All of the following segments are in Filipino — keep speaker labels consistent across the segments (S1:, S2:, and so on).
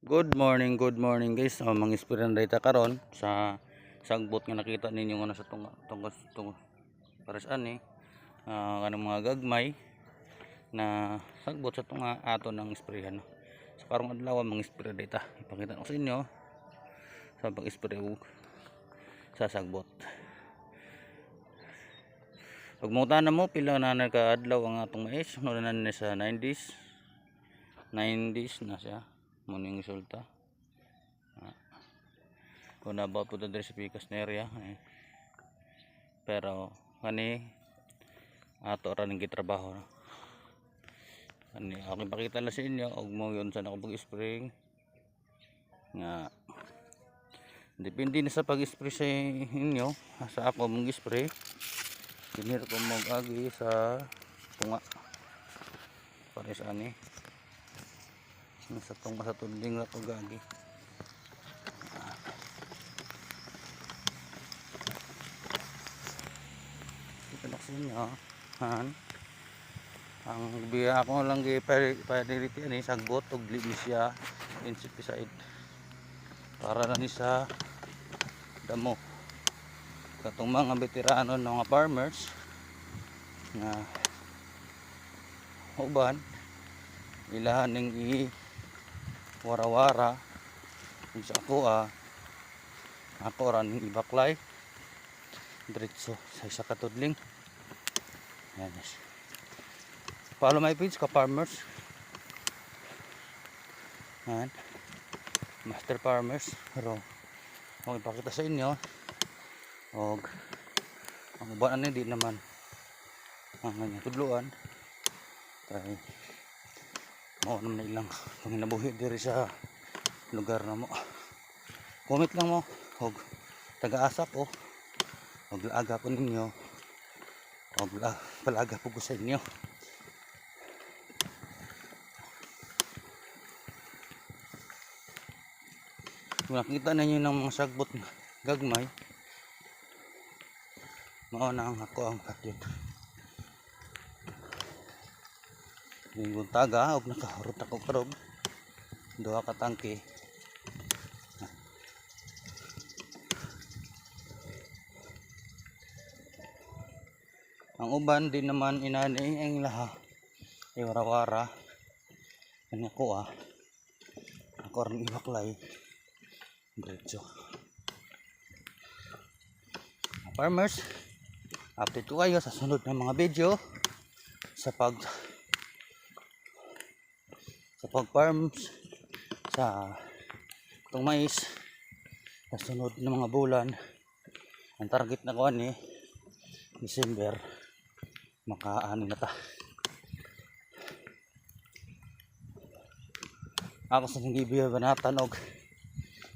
S1: Good morning guys. Mga inspiran data karon sa sagbot nga nakita ninyo nga sa tunga pares ani kanang mga gagmay na sagbot sa tunga ato ng isprehan. Sa karong adlaw mga inspira data ipakita ko sa inyo sa pag-spray sa sagbot. Pag muta na mo pila na ka adlaw ang atong mais, no na sa 90s na siya muning resulta. Kung nabaw po dito sa pikas na area pero kani ato ra ning gitrabaho kani ako ipakita lang sa inyo og mo yun sa ako pag-spray nga depende na sa pag-spray sa inyo sa ako mong spray dinir ko mag-agi sa tunga para sa ani sa tunga sa tunding na pag-agi. Ang biya ako lang gi-priority ani sagbot og limisya insecticide para na ni sa damo katong mga veterano ng mga farmers nga uban ilahan ning wara-wara kung sa ako ra ning ibaklay diretso sa isa ka tudling. Yan. Follow my page ka farmers. Yan. Master farmers. Pero ako ipakita sa inyo og ang uban ani di naman ang kanya tudluan kay mao naman ilang panginabuhi diri sa lugar na mo. Comment lang mo og taga-asa ko og laaga po ninyo og palaga po ko sa inyo. Kung nakita ninyo ng mga sagbot gagmay mao na ang ako ang katyod linggon taga og nakahurot ako karog duha ka tangke. Ang uban din naman inani ang laha ay wara-wara kanya ko ako rin ibaklay diretso. Farmers, update ko kayo sa sunod na mga video sa pag-farms sa itong mais sa sunod na mga bulan. Ang target na ko ani December makaani na ta. Ako sa nanggibiya banatan og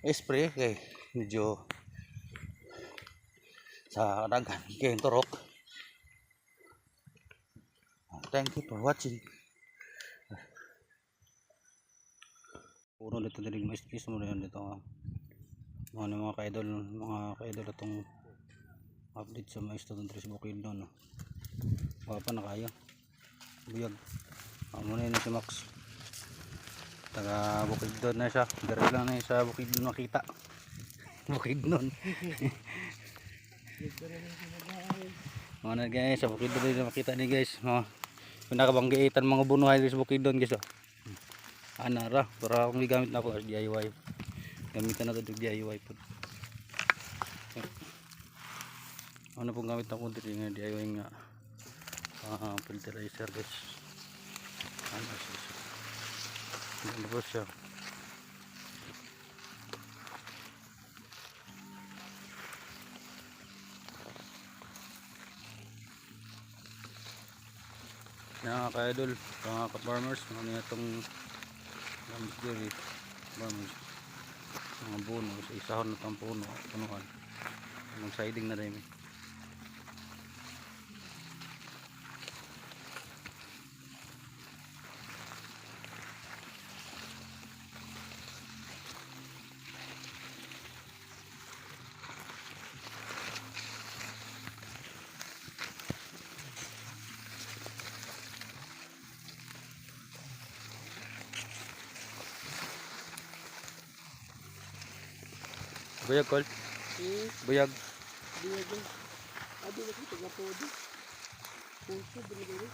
S1: spray kay medyo sa daghan kay turok. Thank you for watching. Puro dito din mais piece mo rin dito mga ka-idol itong update sa mais to sa Bukidnon no. Pa na kayo buyag muna yun si Max taga Bukidnon na siya dari lang na sa Bukidnon makita Bukidnon mga na guys sa Bukidnon rin makita ni guys mga pinakabanggiitan mga bunuhay sa Bukidnon guys anara para akong gamit na ako as DIY gamitan na ito DIY po. Ano pong gamit ako dito nga DIY nga fertilizer guys. Ano po siya mga ka-idol mga ka-farmers ano itong gamit diri farmers mga puno sa isahon na itong punuan ang siding na rin Buyag kol. Buyag.
S2: Dia dyan. Adi na kita gapo di. Puso, binigay rin.